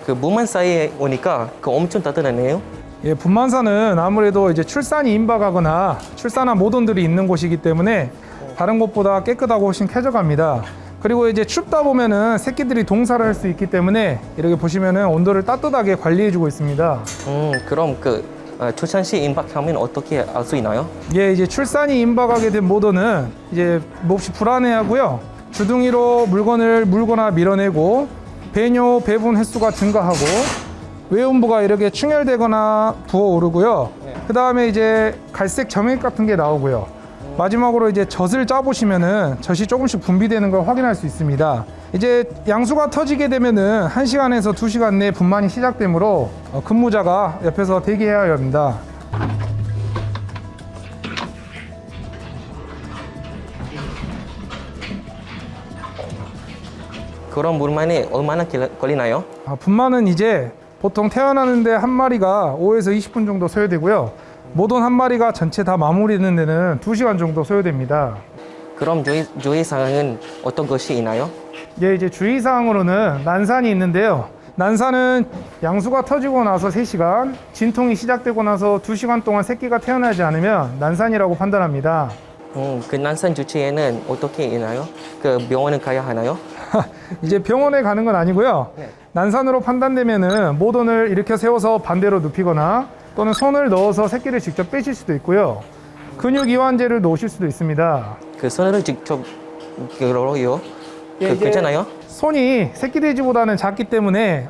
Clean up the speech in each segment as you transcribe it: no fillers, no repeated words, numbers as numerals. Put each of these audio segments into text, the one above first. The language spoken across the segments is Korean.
그 문만사에 오니까 그 엄청 따뜻하네요. 예, 분만사는 아무래도 이제 출산이 임박하거나 출산한 모돈들이 있는 곳이기 때문에 다른 곳보다 깨끗하고 훨씬 쾌적합니다. 그리고 이제 춥다 보면은 새끼들이 동사를 할 수 있기 때문에 이렇게 보시면은 온도를 따뜻하게 관리해주고 있습니다. 그럼 그 출산 시 임박하면 어떻게 알 수 있나요? 예, 이제 출산이 임박하게 된 모돈은 이제 몹시 불안해하고요. 주둥이로 물건을 물거나 밀어내고 배뇨, 배분 횟수가 증가하고 외음부가 이렇게 충혈되거나 부어오르고요. 그 다음에 이제 갈색 점액 같은 게 나오고요. 마지막으로 이제 젖을 짜보시면은 젖이 조금씩 분비되는 걸 확인할 수 있습니다. 이제 양수가 터지게 되면은 1시간에서 2시간 내에 분만이 시작되므로 근무자가 옆에서 대기해야 합니다. 그럼 물만이 얼마나 걸리나요? 분만은 이제 보통 태어나는데 한 마리가 5에서 20분 정도 소요되고요. 모돈 한 마리가 전체 다 마무리되는 데는 2시간 정도 소요됩니다. 그럼 주의사항은 어떤 것이 있나요? 예, 이제 주의사항으로는 난산이 있는데요. 난산은 양수가 터지고 나서 3시간, 진통이 시작되고 나서 2시간 동안 새끼가 태어나지 않으면 난산이라고 판단합니다. 그 난산 주치에는 어떻게 있나요? 그 병원에 가야 하나요? 이제 병원에 가는 건 아니고요. 난산으로 판단되면은 모돈을 일으켜 세워서 반대로 눕히거나 또는 손을 넣어서 새끼를 직접 빼실 수도 있고요. 근육 이완제를 놓으실 수도 있습니다. 그 손으로 직접 그러요? 예, 괜찮아요? 손이 새끼 돼지보다는 작기 때문에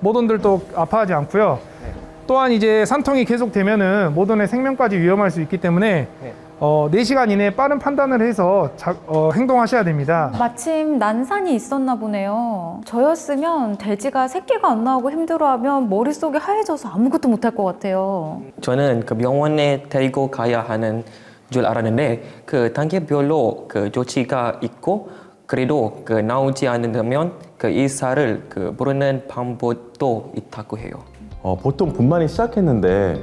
모돈들도 아파하지 않고요. 또한 이제 산통이 계속되면은 모돈의 생명까지 위험할 수 있기 때문에 4시간 이내에 빠른 판단을 해서 행동하셔야 됩니다. 마침 난산이 있었나 보네요. 저였으면 돼지가 새끼가 안 나오고 힘들어하면 머릿속이 하얘져서 아무것도 못할 것 같아요. 저는 그 병원에 데리고 가야 하는 줄 알았는데 그 단계별로 그 조치가 있고 그래도 그 나오지 않는다면 그 의사를 그 부르는 방법도 있다고 해요. 보통 분만이 시작했는데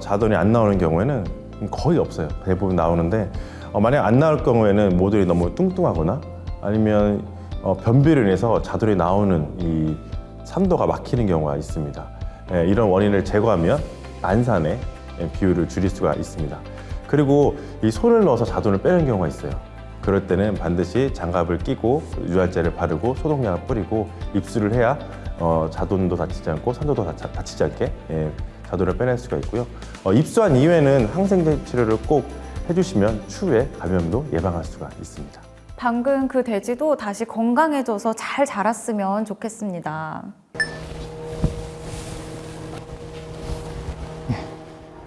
자돈이 안 나오는 경우에는 거의 없어요. 대부분 나오는데 만약 안 나올 경우에는 모들이 너무 뚱뚱하거나 아니면 변비로 인해서 자돈이 나오는 이 산도가 막히는 경우가 있습니다. 이런 원인을 제거하면 난산의 비율을 줄일 수가 있습니다. 그리고 이 손을 넣어서 자돈을 빼는 경우가 있어요. 그럴 때는 반드시 장갑을 끼고 유활제를 바르고 소독약을 뿌리고 입수를 해야 자돈도 다치지 않고 산도도 다치지 않게 자돈을 빼낼 수가 있고요. 입수한 이후에는 항생제 치료를 꼭 해주시면 추후에 감염도 예방할 수가 있습니다. 방금 그 돼지도 다시 건강해져서 잘 자랐으면 좋겠습니다.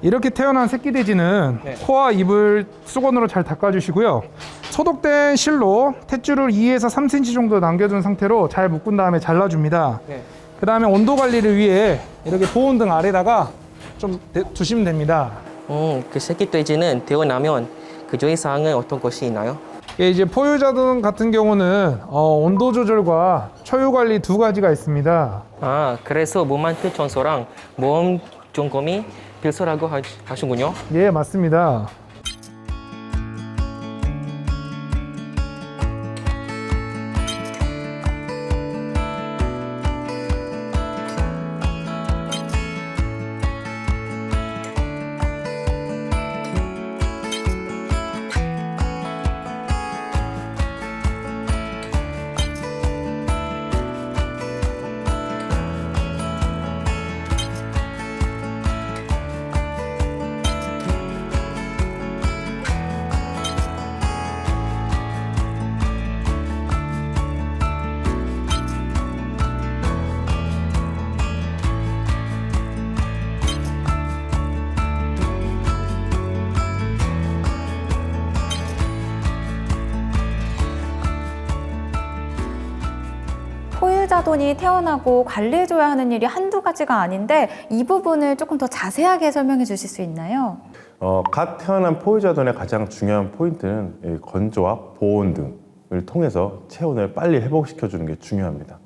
이렇게 태어난 새끼 돼지는 코와 입을 수건으로 잘 닦아주시고요. 소독된 실로 탯줄을 2에서 3cm 정도 남겨둔 상태로 잘 묶은 다음에 잘라줍니다. 그 다음에 온도 관리를 위해 이렇게 보온등 아래다가 좀 두시면 됩니다. 그 새끼 돼지는 태어나면 그 주의사항은 어떤 것이 있나요? 예, 이제 포유자돈 같은 경우는 온도 조절과 초유 관리 2가지가 있습니다. 그래서 몸한테 청소랑 몸 점검이 필수라고 하시군요. 예, 맞습니다. 포유자돈이 태어나고 관리해줘야 하는 일이 한두 가지가 아닌데 이 부분을 조금 더 자세하게 설명해 주실 수 있나요? 갓 태어난 포유자돈의 가장 중요한 포인트는 이 건조와 보온 등을 통해서 체온을 빨리 회복시켜주는 게 중요합니다.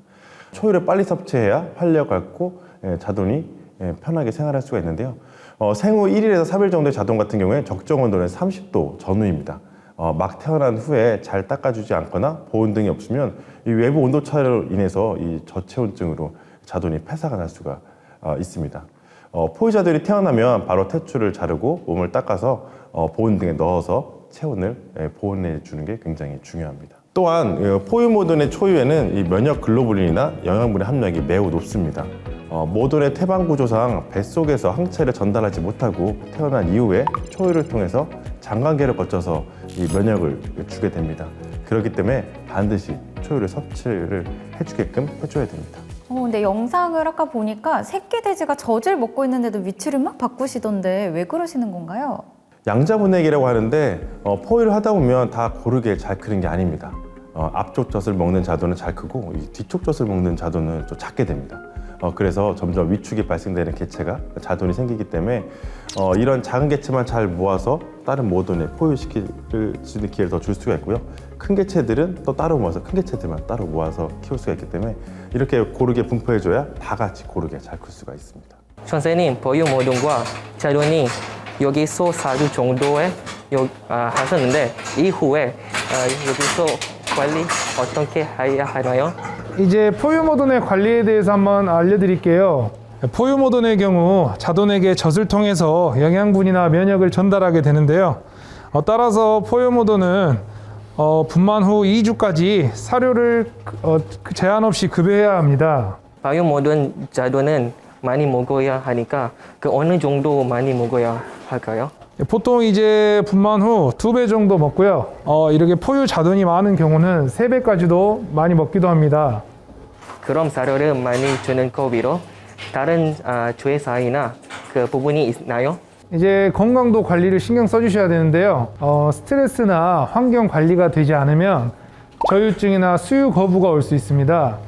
초유를 빨리 섭취해야 활력을 갖고 자돈이 편하게 생활할 수가 있는데요. 생후 1일에서 3일 정도의 자돈 같은 경우에 적정 온도는 30도 전후입니다. 막 태어난 후에 잘 닦아주지 않거나 보온 등이 없으면 이 외부 온도 차로 인해서 이 저체온증으로 자손이 폐사가 날 수가 있습니다. 포유자들이 태어나면 바로 탯줄을 자르고 몸을 닦아서 보온 등에 넣어서 체온을 보온해 주는 게 굉장히 중요합니다. 또한 포유 모돈의 초유에는 이 면역 글로불린이나 영양분의 함량이 매우 높습니다. 모돈의 태방 구조상 뱃속에서 항체를 전달하지 못하고 태어난 이후에 초유를 통해서 장관계를 거쳐서 이 면역을 주게 됩니다. 그렇기 때문에 반드시 초유를 섭취를 해주게끔 해줘야 됩니다. 근데 영상을 아까 보니까 새끼 돼지가 젖을 먹고 있는데도 위치를 막 바꾸시던데 왜 그러시는 건가요? 양자분해기라고 하는데 포유를 하다 보면 다 고르게 잘 크는 게 아닙니다. 앞쪽 젖을 먹는 자돈은 잘 크고 이 뒤쪽 젖을 먹는 자돈은 좀 작게 됩니다. 그래서 점점 위축이 발생되는 개체가 자돈이 생기기 때문에 이런 작은 개체만 잘 모아서 다른 모돈에 포유시킬 수 있는 기회를 더 줄 수가 있고요. 큰 개체들은 또 따로 모아서 큰 개체들만 따로 모아서 키울 수가 있기 때문에 이렇게 고르게 분포해줘야 다 같이 고르게 잘 클 수가 있습니다. 선생님, 포유 모돈과 자돈이 여기서 4주 정도에 하셨는데 이후에 여기서 관리 어떻게 해야 하나요? 이제 포유모돈의 관리에 대해서 한번 알려드릴게요. 포유모돈의 경우 자돈에게 젖을 통해서 영양분이나 면역을 전달하게 되는데요. 따라서 포유모돈은 분만 후 2주까지 사료를 제한 없이 급여해야 합니다. 포유 모돈 자돈은 많이 먹어야 하니까 어느 정도 많이 먹어야 할까요? 보통 이제 분만 후 2배 정도 먹고요. 이렇게 포유 자돈이 많은 경우는 3배까지도 많이 먹기도 합니다. 그럼 사료를 많이 주는 거비로 다른 주의사항이나 부분이 있나요? 이제 건강도 관리를 신경 써주셔야 되는데요. 스트레스나 환경 관리가 되지 않으면 저유증이나 수유 거부가 올 수 있습니다.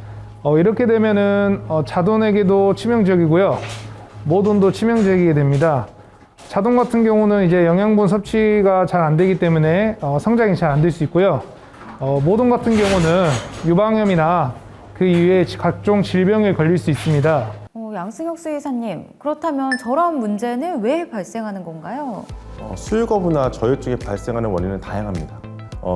이렇게 되면은 자돈에게도 치명적이고요. 모돈도 치명적이게 됩니다. 자돈 같은 경우는 이제 영양분 섭취가 잘 안 되기 때문에 성장이 잘 안 될 수 있고요. 모돈 같은 경우는 유방염이나 그 이외에 각종 질병에 걸릴 수 있습니다. 양승혁 수의사님, 그렇다면 저런 문제는 왜 발생하는 건가요? 수유 거부나 저유증이 발생하는 원인은 다양합니다.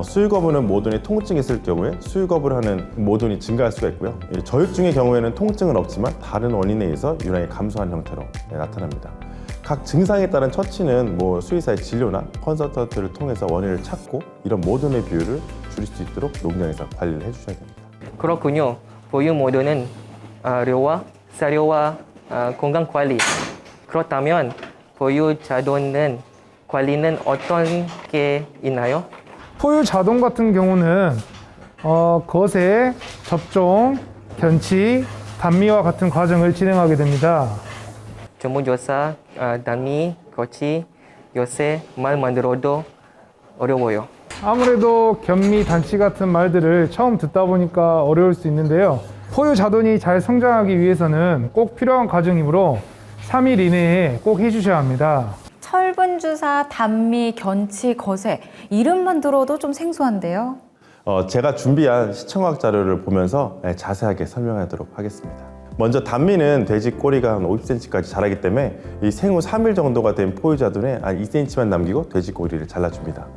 수유 거부는 모돈이 통증이 있을 경우에 수유 거부를 하는 모돈이 증가할 수가 있고요. 저유증의 경우에는 통증은 없지만 다른 원인에 의해서 유난히 감소한 형태로 나타납니다. 각 증상에 따른 처치는 수의사의 진료나 컨설턴트를 통해서 원인을 찾고 이런 모돈의 비율을 줄일 수 있도록 농장에서 관리를 해주셔야 됩니다. 그렇군요. 포유 모돈은 료와 사료와 건강 관리. 그렇다면 포유 자돈은 관리는 어떤 게 있나요? 포유 자돈 같은 경우는 거세, 접종, 견치, 단미와 같은 과정을 진행하게 됩니다. 전문조사, 단미, 거치, 요새 말만 들어도 어려워요. 아무래도 견미, 단치 같은 말들을 처음 듣다 보니까 어려울 수 있는데요. 포유 자돈이 잘 성장하기 위해서는 꼭 필요한 과정이므로 3일 이내에 꼭 해주셔야 합니다. 철분주사, 단미, 견치, 거세 이름만 들어도 좀 생소한데요. 제가 준비한 시청학 자료를 보면서 자세하게 설명하도록 하겠습니다. 먼저 단미는 돼지 꼬리가 한 50cm까지 자라기 때문에 이 생후 3일 정도가 된 포유자돈에 한 2cm만 남기고 돼지 꼬리를 잘라줍니다.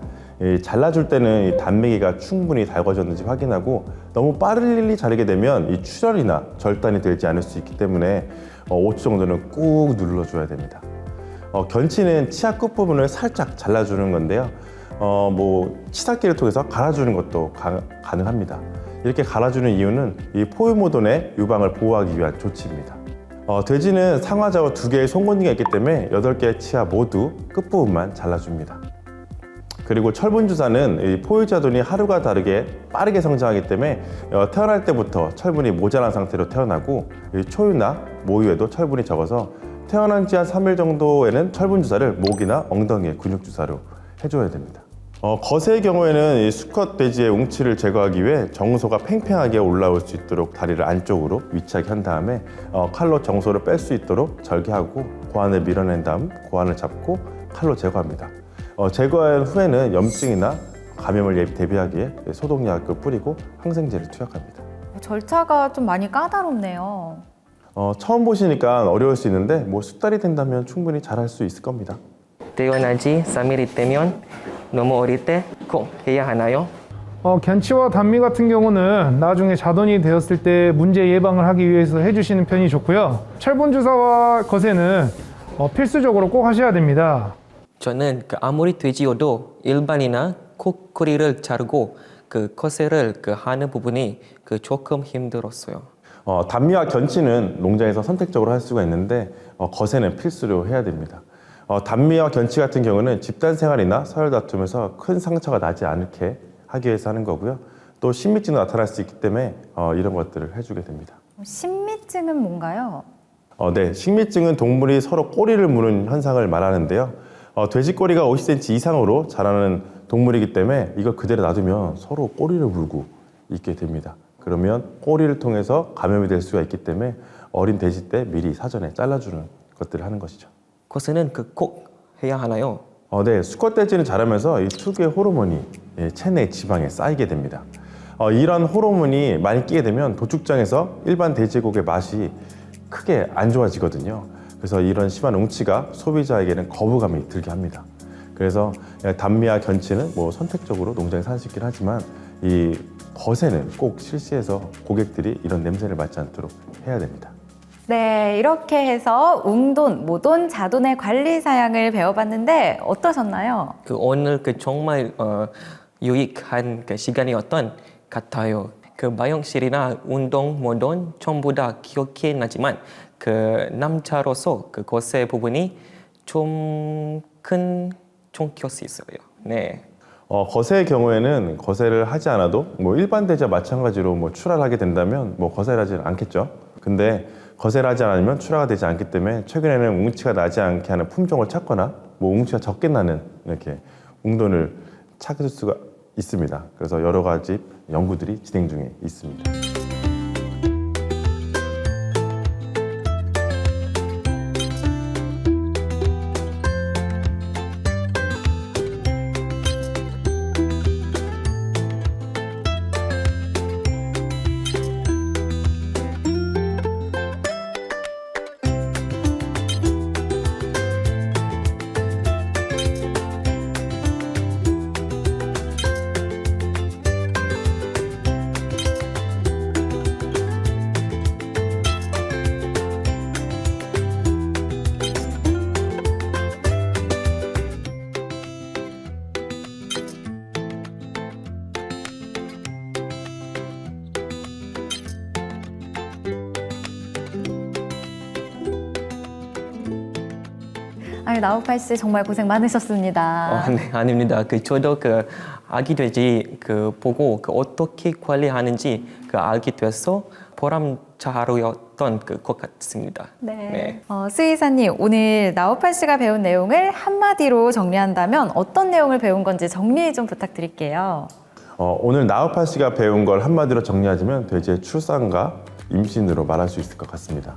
잘라줄 때는 이 단미기가 충분히 달궈졌는지 확인하고 너무 빨리 자르게 되면 이 출혈이나 절단이 되지 않을 수 있기 때문에 5초 정도는 꾹 눌러줘야 됩니다. 견치는 치아 끝부분을 살짝 잘라주는 건데요. 치사기를 통해서 갈아주는 것도 가능합니다. 이렇게 갈아주는 이유는 이 포유모돈의 유방을 보호하기 위한 조치입니다. 돼지는 상하좌우 2개의 송곳니가 있기 때문에 8개의 치아 모두 끝부분만 잘라줍니다. 그리고 철분주사는 이 포유자돈이 하루가 다르게 빠르게 성장하기 때문에 태어날 때부터 철분이 모자란 상태로 태어나고 이 초유나 모유에도 철분이 적어서 태어난 지 한 3일 정도에는 철분주사를 목이나 엉덩이에 근육주사로 해줘야 됩니다. 거세의 경우에는 이 수컷 돼지의 웅치를 제거하기 위해 정소가 팽팽하게 올라올 수 있도록 다리를 안쪽으로 위치하게 한 다음에 칼로 정소를 뺄 수 있도록 절개하고 고환을 밀어낸 다음 고환을 잡고 칼로 제거합니다. 제거한 후에는 염증이나 감염을 대비하기에 소독약을 뿌리고 항생제를 투약합니다. 절차가 좀 많이 까다롭네요. 처음 보시니까 어려울 수 있는데 숙달이 된다면 충분히 잘할 수 있을 겁니다. 태어난 지 3일이 되면 너무 어릴 때 꼭 해야 하나요? 견치와 단미 같은 경우는 나중에 자돈이 되었을 때 문제 예방을 하기 위해서 해주시는 편이 좋고요. 철분 주사와 거세는 필수적으로 꼭 하셔야 됩니다. 저는 아무리 돼지여도 일반이나 코끼리를 자르고 거세를 하는 부분이 조금 힘들었어요. 단미와 견치는 농장에서 선택적으로 할 수가 있는데 거세는 필수로 해야 됩니다. 단미와 견치 같은 경우는 집단 생활이나 서열 다툼에서 큰 상처가 나지 않게 하기 위해서 하는 거고요. 또 신미증도 나타날 수 있기 때문에 이런 것들을 해주게 됩니다. 신미증은 뭔가요? 네, 식미증은 동물이 서로 꼬리를 무는 현상을 말하는데요. 돼지 꼬리가 50cm 이상으로 자라는 동물이기 때문에 이걸 그대로 놔두면 서로 꼬리를 물고 있게 됩니다. 그러면 꼬리를 통해서 감염이 될 수가 있기 때문에 어린 돼지 때 미리 사전에 잘라주는 것들을 하는 것이죠. 거세는 꼭 해야 하나요? 네, 수컷 돼지는 자라면서 이 특유의 호르몬이 체내 지방에 쌓이게 됩니다. 이런 호르몬이 많이 끼게 되면 도축장에서 일반 돼지고기의 맛이 크게 안 좋아지거든요. 그래서 이런 심한 웅치가 소비자에게는 거부감이 들게 합니다. 그래서 단미와 견치는 선택적으로 농장에 살 수 있긴 하지만 이 거세는 꼭 실시해서 고객들이 이런 냄새를 맡지 않도록 해야 됩니다. 네, 이렇게 해서 웅돈, 모돈, 자돈의 관리 사양을 배워봤는데 어떠셨나요? 오늘 정말 유익한 시간이었던 같아요. 마영실이나 운동, 모돈 전부 다 기억이 나지만 남자로서 거세 부분이 좀 큰 총기였을 수 있어요. 네. 거세의 경우에는 거세를 하지 않아도 일반 돼지와 마찬가지로 출하를 하게 된다면 거세를 하지 않겠죠. 근데 거세를 하지 않으면 출하가 되지 않기 때문에 최근에는 웅치가 나지 않게 하는 품종을 찾거나 웅치가 적게 나는 이렇게 웅돈을 찾을 수가 있습니다. 그래서 여러 가지 연구들이 진행 중에 있습니다. 나우팔 씨 정말 고생 많으셨습니다. 네, 아닙니다. 저도 아기 돼지 보고 어떻게 관리하는지 알게 돼서 보람차로였던 것 같습니다. 네. 수의사님, 오늘 나우팔 씨가 배운 내용을 한마디로 정리한다면 어떤 내용을 배운 건지 정리 좀 부탁드릴게요. 오늘 나우팔 씨가 배운 걸 한마디로 정리하자면 돼지의 출산과 임신으로 말할 수 있을 것 같습니다.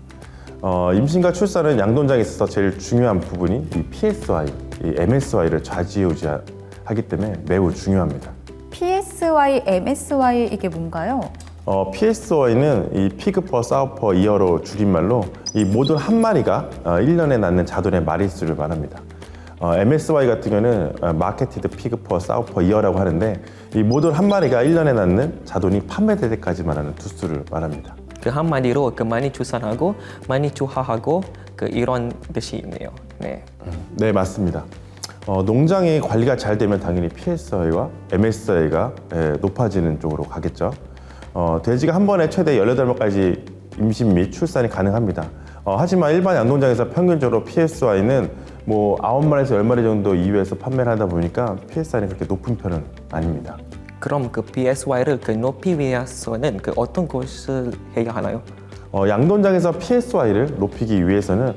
임신과 출산은 양돈장에 있어서 제일 중요한 부분이 이 PSY, 이 MSY를 좌지우지하기 때문에 매우 중요합니다. PSY, MSY 이게 뭔가요? PSY는 이 피그 퍼 사우 퍼 이어로 줄임말로 이 모든 한 마리가 1년에 낳는 자돈의 마리수를 말합니다. MSY 같은 경우는 마케티드 피그 퍼 사우 퍼 이어라고 하는데 이 모든 한 마리가 1년에 낳는 자돈이 판매될 때까지 말하는 두수를 말합니다. 한마디로 많이 출산하고 많이 주화하고 이런 뜻이 있네요. 네. 네, 맞습니다. 농장의 관리가 잘 되면 당연히 PSI와 MSI가 높아지는 쪽으로 가겠죠. 돼지가 한 번에 최대 18마리까지 임신 및 출산이 가능합니다. 하지만 일반 양동장에서 평균적으로 PSI는 9마리에서 10마리 정도 이후에서 판매를 하다 보니까 PSI는 그렇게 높은 편은 아닙니다. 그럼 PSY를 높이기 위해서는 어떤 것을 해야 하나요? 양돈장에서 PSY를 높이기 위해서는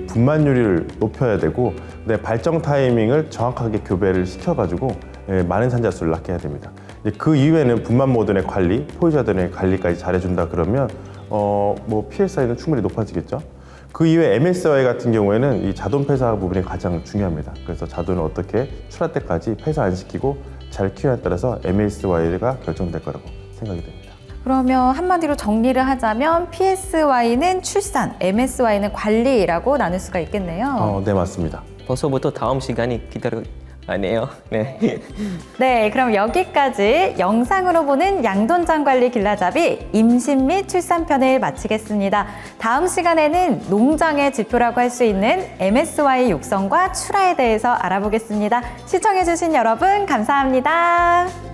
분만율을 높여야 되고 발정 타이밍을 정확하게 교배를 시켜가지고 많은 산자수를 낳게 해야 됩니다. 그 이후에는 분만 모든의 관리, 포유자들의 관리까지 잘해준다 그러면 PSI는 충분히 높아지겠죠. 그 이후에 MSY 같은 경우에는 이 자돈 폐사 부분이 가장 중요합니다. 그래서 자돈을 어떻게 출하 때까지 폐사 안 시키고 잘 키우냐에 따라서 MSY가 결정될 거라고 생각이 됩니다. 그러면 한마디로 정리를 하자면 PSY는 출산, MSY는 관리라고 나눌 수가 있겠네요. 네, 맞습니다. 벌써부터 다음 시간이 아니에요. 네. 네, 그럼 여기까지 영상으로 보는 양돈장 관리 길라잡이 임신 및 출산편을 마치겠습니다. 다음 시간에는 농장의 지표라고 할 수 있는 MSY 육성과 출하에 대해서 알아보겠습니다. 시청해주신 여러분 감사합니다.